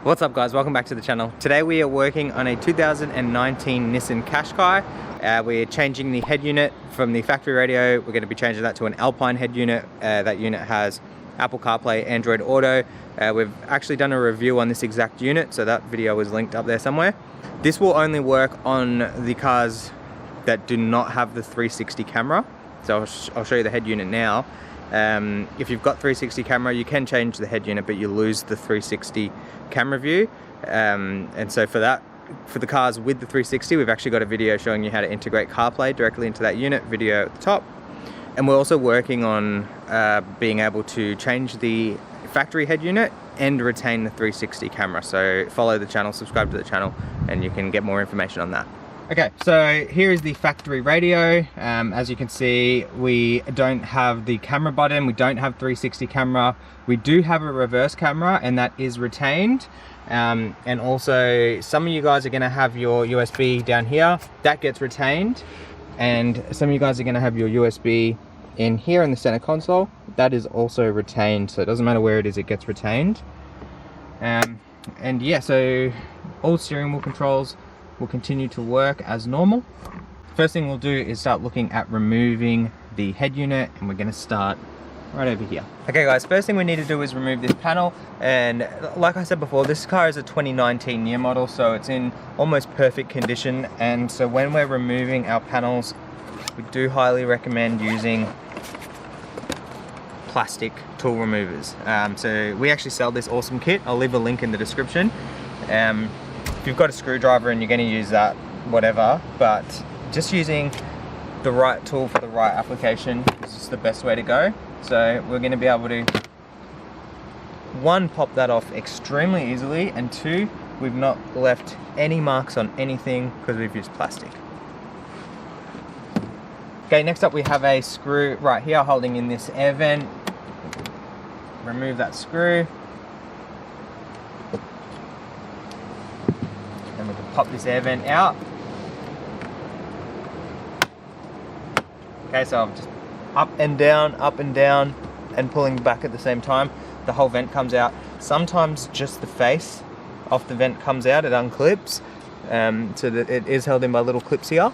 What's up guys, welcome back to the channel. Today we are working on a 2019 Nissan Qashqai. We're changing the head unit from the factory radio. We're going to be changing that to an Alpine head unit. That unit has Apple CarPlay, Android Auto. We've actually done a review on this exact unit, so that video is linked up there somewhere. This will only work on the cars that do not have the 360 camera. So I'll show you the head unit now. If you've got 360 camera, you can change the head unit, but you lose the 360 camera view. And so for the cars with the 360, we've actually got a video showing you how to integrate CarPlay directly into that unit, video at the top. And we're also working on being able to change the factory head unit and retain the 360 camera. So follow the channel, subscribe to the channel, and you can get more information on that. Okay, so here is the factory radio. As you can see, we don't have the camera button, we don't have 360 camera. We do have a reverse camera, and that is retained. And also, some of you guys are gonna have your USB down here, that gets retained. And some of you guys are gonna have your USB in here in the center console, that is also retained. So it doesn't matter where it is, it gets retained. And yeah, so all steering wheel controls will continue to work as normal. First thing we'll do is start looking at removing the head unit, and we're going to start right over here. Okay guys, first thing we need to do is remove this panel, and like I said before, this car is a 2019 year model, so it's in almost perfect condition. And so when we're removing our panels, we do highly recommend using plastic tool removers. So we actually sell this awesome kit. I'll leave a link in the description. If you've got a screwdriver and you're going to use that, whatever, but just using the right tool for the right application is just the best way to go. So we're going to be able to, one, pop that off extremely easily, and two, we've not left any marks on anything because we've used plastic. Okay, next up we have a screw right here holding in this air vent. Remove that screw. And we can pop this air vent out. Okay, so I'm just up and down, and pulling back at the same time. The whole vent comes out. Sometimes just the face of the vent comes out, it unclips, so that it is held in by little clips here.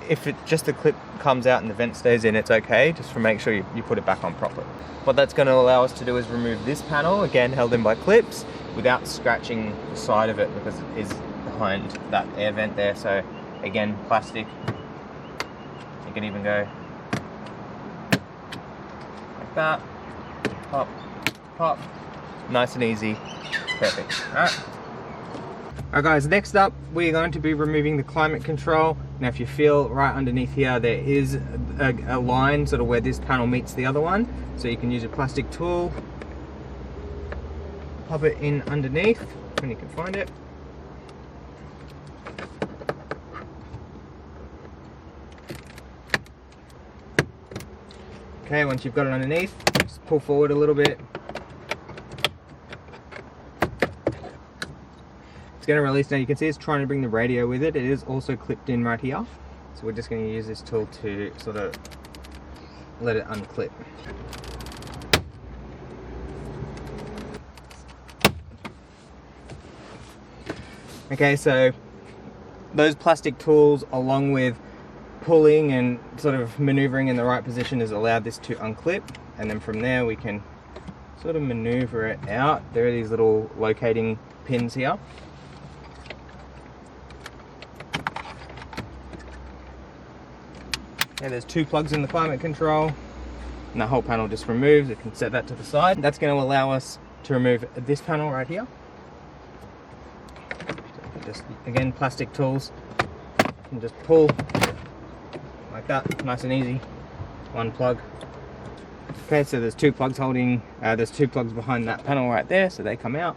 If just the clip comes out and the vent stays in, it's okay, just to make sure you put it back on properly. What that's going to allow us to do is remove this panel, again held in by clips, without scratching the side of it, because it is behind that air vent there. So again, plastic. You can even go like that, pop, pop, nice and easy, perfect. Alright guys, next up we're going to be removing the climate control. Now if you feel right underneath here, there is a line sort of where this panel meets the other one, so you can use a plastic tool, pop it in underneath when you can find it. Okay, once you've got it underneath, just pull forward a little bit. It's going to release now. You can see it's trying to bring the radio with it. It is also clipped in right here. So we're just going to use this tool to sort of let it unclip. Okay, so those plastic tools, along with pulling and sort of maneuvering in the right position, has allowed this to unclip, and then from there we can sort of maneuver it out. There are these little locating pins here. And there's two plugs in the climate control, and the whole panel just removes. You can set that to the side. That's going to allow us to remove this panel right here. Just again, plastic tools, and just pull like that, nice and easy. One plug. Okay, so there's two plugs holding, there's two plugs behind that panel right there, so they come out.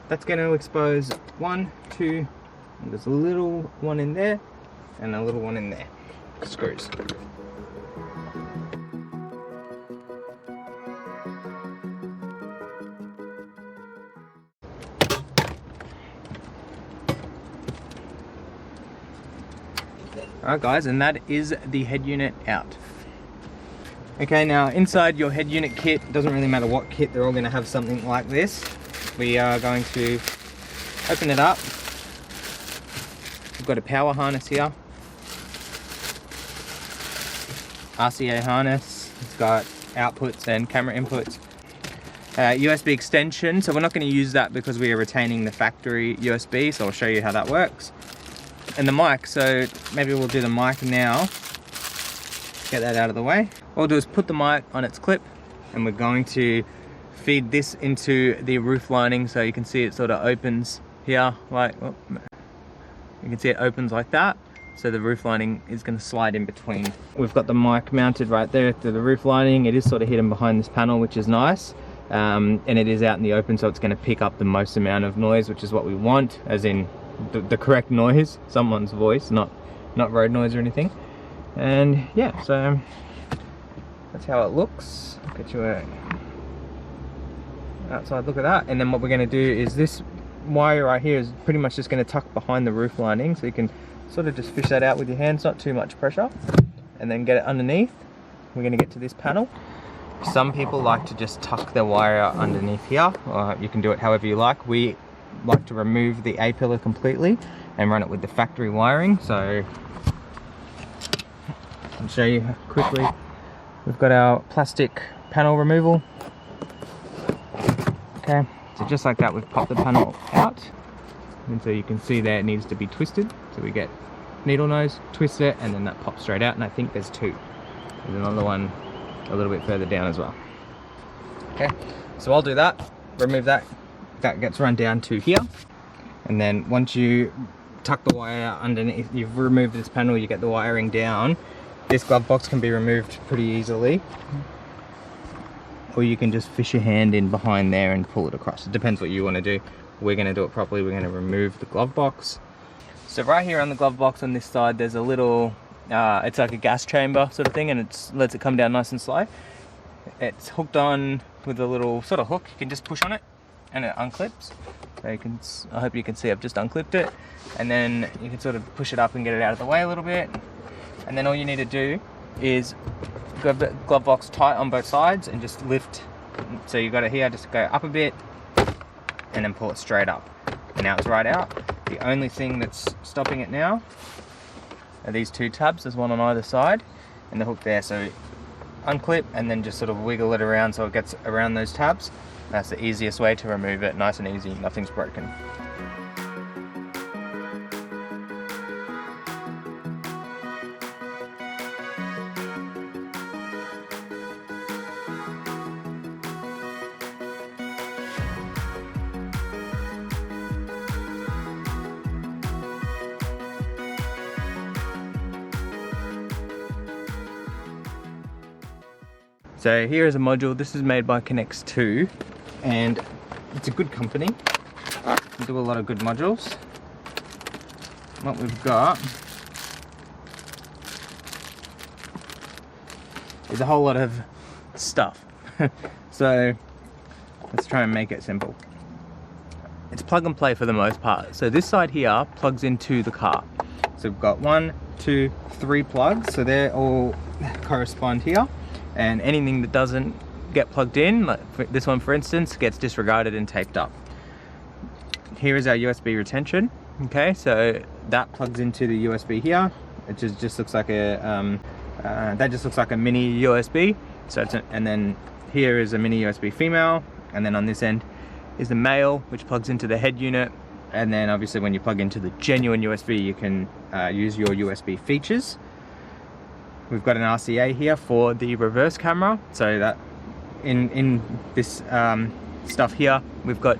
That's going to expose one, two, and there's a little one in there, and a little one in there. Screws. Alright guys, and that is the head unit out. Okay, now inside your head unit kit, doesn't really matter what kit, they're all going to have something like this. We are going to Open it up. We've got a power harness here. RCA harness. It's got outputs and camera inputs. USB extension, so we're not going to use that because we are retaining the factory USB, so I'll show you how that works. And the mic, so maybe we'll do the mic now. Get that out of the way. What we'll do is put the mic on its clip, and we're going to feed this into the roof lining, so you can see it sort of opens here, like, oh, you can see it opens like that. So the roof lining is going to slide in between. We've got the mic mounted right there to the roof lining. It is sort of hidden behind this panel, which is nice. And it is out in the open, so it's going to pick up the most amount of noise, which is what we want, as in the correct noise, someone's voice, not road noise or anything. And yeah, so that's how it looks. I'll get you a outside look at that. And then what we're going to do is this wire right here is pretty much just going to tuck behind the roof lining, so you can sort of just fish that out with your hands, not too much pressure, and then get it underneath. We're going to get to this panel. Some people like to just tuck their wire underneath here, or you can do it however you like. We like to remove the A-pillar completely and run it with the factory wiring. So I'll show you quickly. We've got our plastic panel removal. Okay, so just like that, we've popped the panel out, and so you can see there it needs to be twisted. So we get needle nose, twist it, and then that pops straight out. And I think there's two. There's another one a little bit further down as well. Okay, so I'll do that, remove that. That gets run down to here, and then once you tuck the wire out underneath, you've removed this panel, you get the wiring down. This glove box can be removed pretty easily, or you can just fish your hand in behind there and pull it across. It depends what you want to do. We're going to do it properly. We're going to remove the glove box. So right here on the glove box on this side, there's a little it's like a gas chamber sort of thing, and it lets it come down nice and slow. It's hooked on with a little sort of hook. You can just push on it and it unclips. So you can, I hope you can see I've just unclipped it, and then you can sort of push it up and get it out of the way a little bit. And then all you need to do is grab the glove box tight on both sides and just lift. So you got it here, just go up a bit and then pull it straight up. And now it's right out. The only thing that's stopping it now are these two tabs. There's one on either side and the hook there. So unclip and then just sort of wiggle it around so it gets around those tabs. That's the easiest way to remove it. Nice and easy, nothing's broken. So here is a module. This is made by Connects 2, and it's a good company. They do a lot of good modules. What we've got is a whole lot of stuff. So let's try and make it simple. It's plug and play for the most part. So this side here plugs into the car. So we've got 1, 2, 3 plugs. So they all correspond here. And anything that doesn't get plugged in, like this one for instance, gets disregarded and taped up. Here is our USB retention. Okay, so that plugs into the USB here. It just looks like a that just looks like a mini USB. So it's and then here is a mini USB female, and then on this end is the male, which plugs into the head unit. And then obviously when you plug into the genuine USB, you can use your USB features. We've got an RCA here for the reverse camera, so that in this stuff here, we've got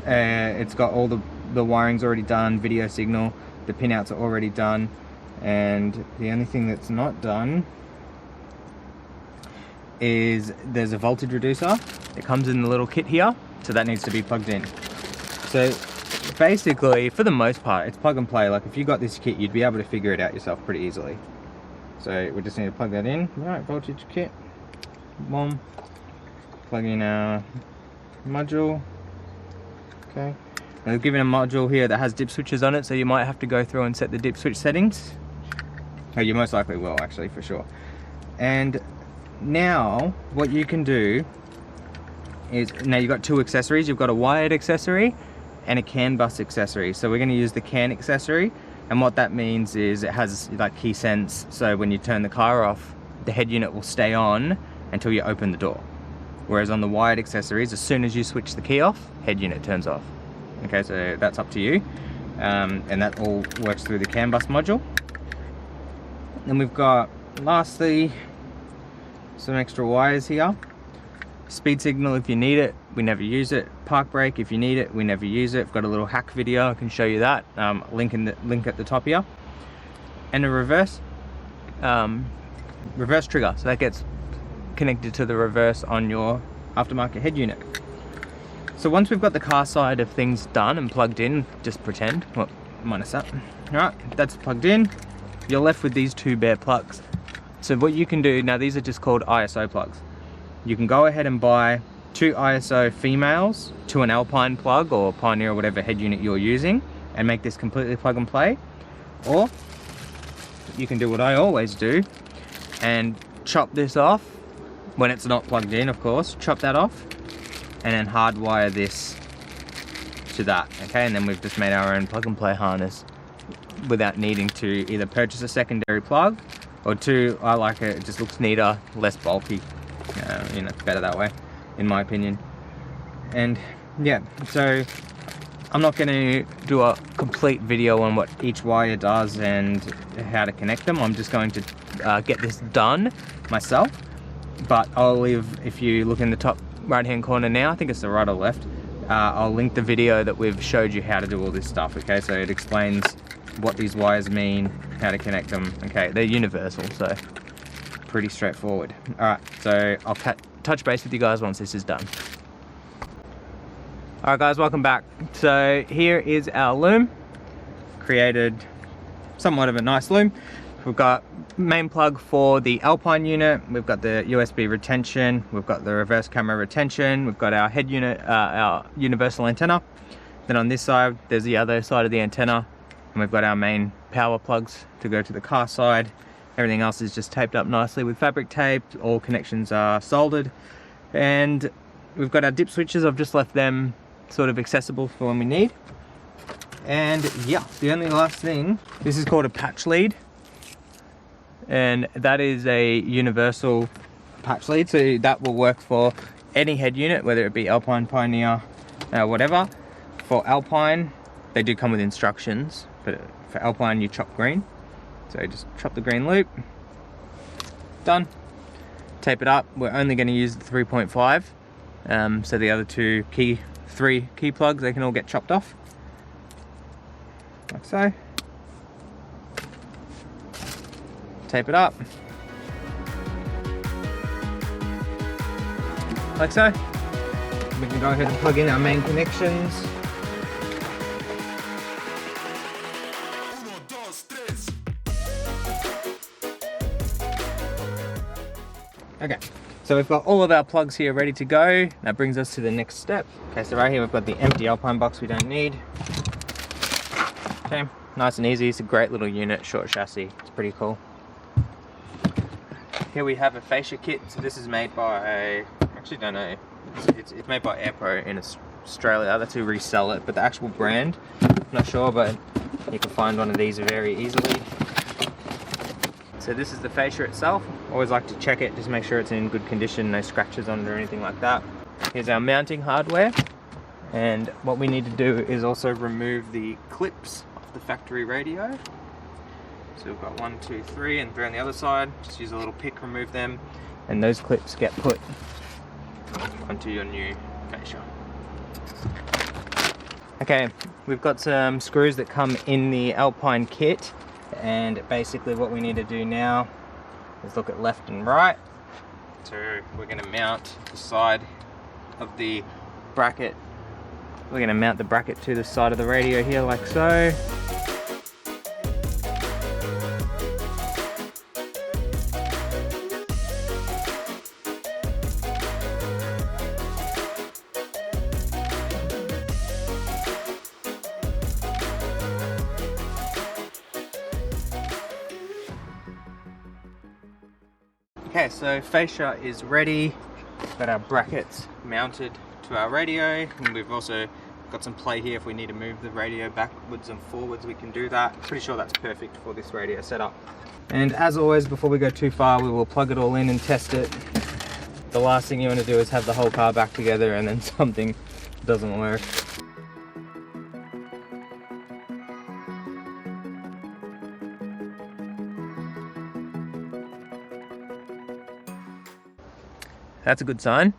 it's got all the wirings already done, video signal, the pinouts are already done, and the only thing that's not done is there's a voltage reducer. It comes in the little kit here, so that needs to be plugged in. So basically, for the most part, it's plug and play. Like if you got this kit, you'd be able to figure it out yourself pretty easily. So we just need to plug that in. Right, voltage kit. Boom. Plug in our module. Okay. Now we've given a module here that has dip switches on it, so you might have to go through and set the dip switch settings. Oh, you most likely will, actually, for sure. And now what you can do is, now you've got two accessories. You've got a wired accessory and a CAN bus accessory. So we're going to use the CAN accessory, and what that means is it has like key sense, so when you turn the car off, the head unit will stay on until you open the door. Whereas on the wired accessories, as soon as you switch the key off, head unit turns off. Okay, so that's up to you. And that all works through the CAN bus module. Then we've got, lastly, some extra wires here. Speed signal if you need it, we never use it. Park brake if you need it, we never use it. I've got a little hack video, I can show you that. Link at the top here. And a reverse trigger, so that gets connected to the reverse on your aftermarket head unit. So once we've got the car side of things done and plugged in, just pretend, well, minus that. All right, that's plugged in. You're left with these two bare plugs. So what you can do, now these are just called ISO plugs. You can go ahead and buy 2 ISO females to an Alpine plug or Pioneer or whatever head unit you're using and make this completely plug and play. Or you can do what I always do and chop this off when it's not plugged in, of course. Chop that off and then hardwire this to that, okay? And then we've just made our own plug and play harness without needing to either purchase a secondary plug, or 2, I like it, it just looks neater, less bulky. You know, it's better that way, in my opinion. And yeah, so I'm not going to do a complete video on what each wire does and how to connect them. I'm just going to get this done myself. But I'll leave, if you look in the top right hand corner now, I think it's the right or left, I'll link the video that we've showed you how to do all this stuff, okay? So it explains what these wires mean, how to connect them, okay? They're universal, so pretty straightforward. All right, so I'll touch base with you guys once this is done. All right guys, welcome back. So here is our loom. Created somewhat of a nice loom. We've got main plug for the Alpine unit, we've got the USB retention, we've got the reverse camera retention, we've got our head unit, our universal antenna. Then on this side, there's the other side of the antenna, and we've got our main power plugs to go to the car side. Everything else is just taped up nicely with fabric tape, all connections are soldered. And we've got our dip switches, I've just left them sort of accessible for when we need. And yeah, the only last thing, this is called a patch lead. And that is a universal patch lead, so that will work for any head unit, whether it be Alpine, Pioneer, whatever. For Alpine, they do come with instructions, but for Alpine you chop green. So just chop the green loop, done. Tape it up, we're only going to use the 3.5, so the other 3 key plugs, they can all get chopped off, like so. Tape it up, like so. We can go ahead and plug in our main connections. Okay, so we've got all of our plugs here ready to go. That brings us to the next step. Okay, so right here we've got the empty Alpine box we don't need. Okay, nice and easy. It's a great little unit, short chassis. It's pretty cool. Here we have a fascia kit. So this is made by, I actually don't know, it's made by AirPro in Australia. That's who resell it, but the actual brand, I'm not sure, but you can find one of these very easily. So this is the fascia itself. Always like to check it, just make sure it's in good condition, no scratches on it or anything like that. Here's our mounting hardware. And what we need to do is also remove the clips off the factory radio. So we've got 1, 2, 3, and 3 on the other side. Just use a little pick, remove them, and those clips get put onto your new fascia. Okay, we've got some screws that come in the Alpine kit, and basically what we need to do now is look at left and right. So we're going to mount the side of the bracket. We're going to mount the bracket to the side of the radio here, like so. Okay, so fascia is ready. We've got our brackets mounted to our radio, and we've also Got some play here if we need to move the radio backwards and forwards, we can do that. Pretty sure that's perfect for this radio setup. And as always, before we go too far, we will plug it all in and test it. The last thing you want to do is have the whole car back together and then something doesn't work. That's a good sign.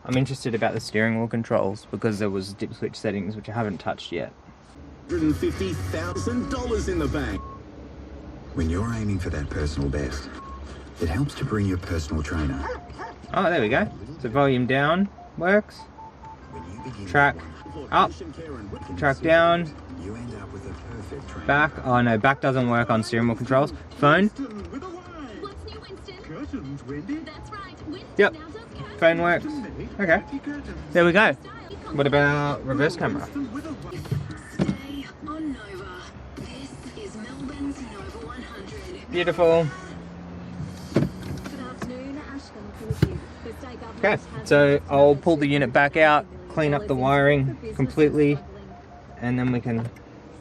I'm interested about the steering wheel controls because there was dip switch settings which I haven't touched yet. $150,000 in the bank. When you're aiming for that personal best, it helps to bring your personal trainer. Oh, there we go. So volume down works. Track up. Track down. You end up with a perfect trainer. Back. Oh no, back doesn't work on steering wheel controls. Phone. Yep. Phone works. Okay. There we go. What about reverse camera? Beautiful. Okay, so I'll pull the unit back out, clean up the wiring completely, and then we can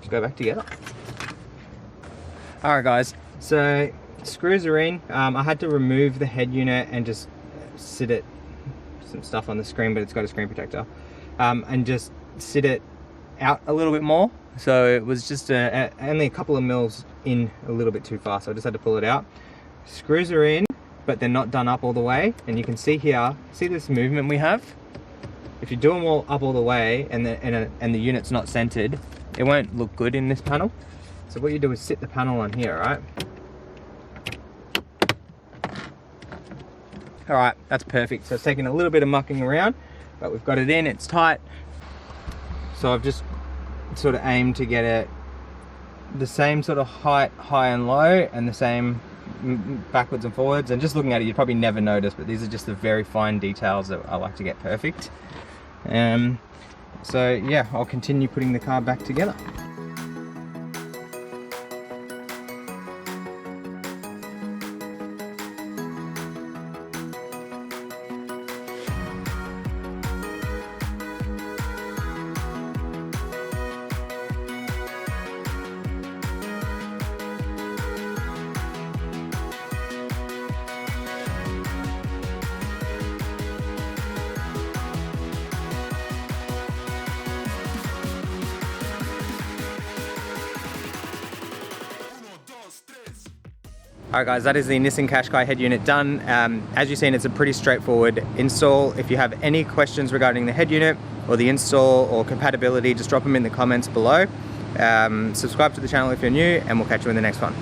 go back together. Alright guys, so screws are in. I had to remove the head unit and just sit it, some stuff on the screen, but it's got a screen protector, and just sit it out a little bit more. So it was just only a couple of mils in a little bit too far, so I just had to pull it out. Screws are in, but they're not done up all the way, and you can see here, see this movement we have? If you do them all up all the way and the unit's not centered, it won't look good in this panel. So what you do is sit the panel on here, right? Alright, that's perfect. So it's taking a little bit of mucking around, but we've got it in, it's tight. So I've just sort of aimed to get it the same sort of height, high and low, and the same backwards and forwards. And just looking at it, you'd probably never notice, but these are just the very fine details that I like to get perfect. So yeah, I'll continue putting the car back together. Alright guys, that is the Nissan Qashqai head unit done. As you've seen, it's a pretty straightforward install. If you have any questions regarding the head unit or the install or compatibility, just drop them in the comments below. Subscribe to the channel if you're new, and we'll catch you in the next one.